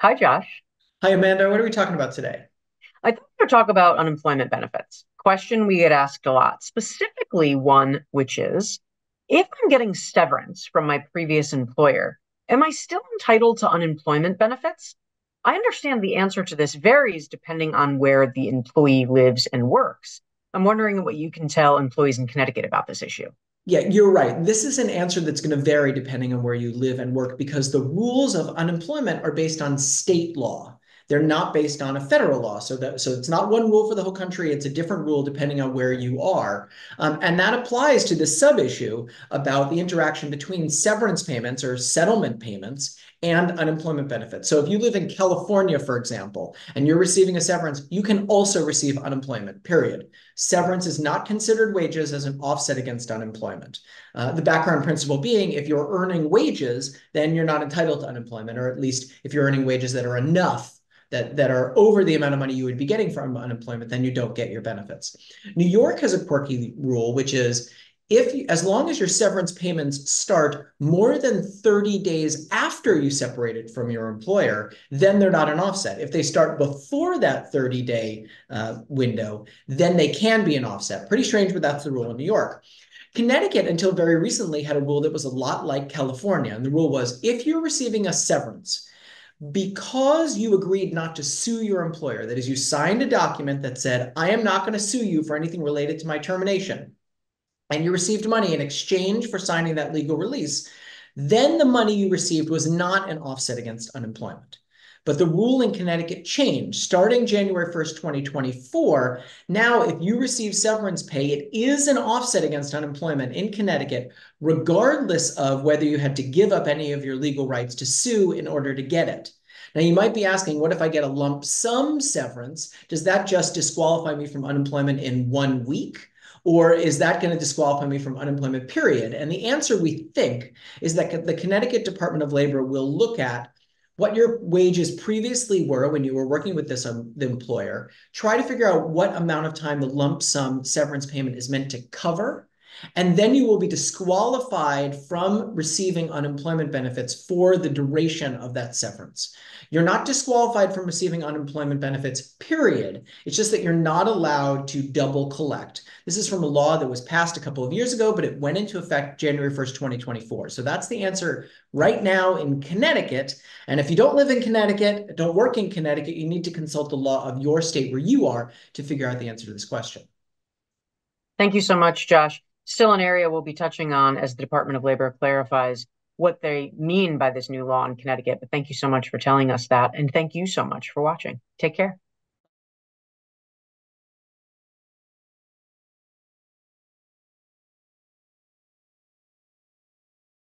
Hi, Josh. Hi, Amanda. What are we talking about today? I thought we would talk about unemployment benefits. Question we get asked a lot, specifically one which is, if I'm getting severance from my previous employer, am I still entitled to unemployment benefits? I understand the answer to this varies depending on where the employee lives and works. I'm wondering what you can tell employees in Connecticut about this issue. Yeah, you're right. This is an answer that's going to vary depending on where you live and work because the rules of unemployment are based on state law. They're not based on a federal law. So it's not one rule for the whole country. It's a different rule depending on where you are. And that applies to the sub issue about the interaction between severance payments or settlement payments and unemployment benefits. So if you live in California, for example, and you're receiving a severance, you can also receive unemployment, period. Severance is not considered wages as an offset against unemployment. The background principle being if you're earning wages, then you're not entitled to unemployment, or at least if you're earning wages that are enough that are over the amount of money you would be getting from unemployment, then you don't get your benefits. New York has a quirky rule, which is as long as your severance payments start more than 30 days after you separated from your employer, then they're not an offset. If they start before that 30-day window, then they can be an offset. Pretty strange, but that's the rule in New York. Connecticut, until very recently, had a rule that was a lot like California. And the rule was if you're receiving a severance because you agreed not to sue your employer, that is, you signed a document that said, I am not going to sue you for anything related to my termination, and you received money in exchange for signing that legal release, then the money you received was not an offset against unemployment. But the rule in Connecticut changed starting January 1st, 2024. Now, if you receive severance pay, it is an offset against unemployment in Connecticut, regardless of whether you had to give up any of your legal rights to sue in order to get it. Now, you might be asking, what if I get a lump sum severance? Does that just disqualify me from unemployment in 1 week? Or is that going to disqualify me from unemployment, period? And the answer we think is that the Connecticut Department of Labor will look at what your wages previously were when you were working with the employer, try to figure out what amount of time the lump sum severance payment is meant to cover, and then you will be disqualified from receiving unemployment benefits for the duration of that severance. You're not disqualified from receiving unemployment benefits, period. It's just that you're not allowed to double collect. This is from a law that was passed a couple of years ago, but it went into effect January 1st, 2024. So that's the answer right now in Connecticut. And if you don't live in Connecticut, don't work in Connecticut, you need to consult the law of your state where you are to figure out the answer to this question. Thank you so much, Josh. Still an area we'll be touching on as the Department of Labor clarifies what they mean by this new law in Connecticut. But thank you so much for telling us that. And thank you so much for watching. Take care.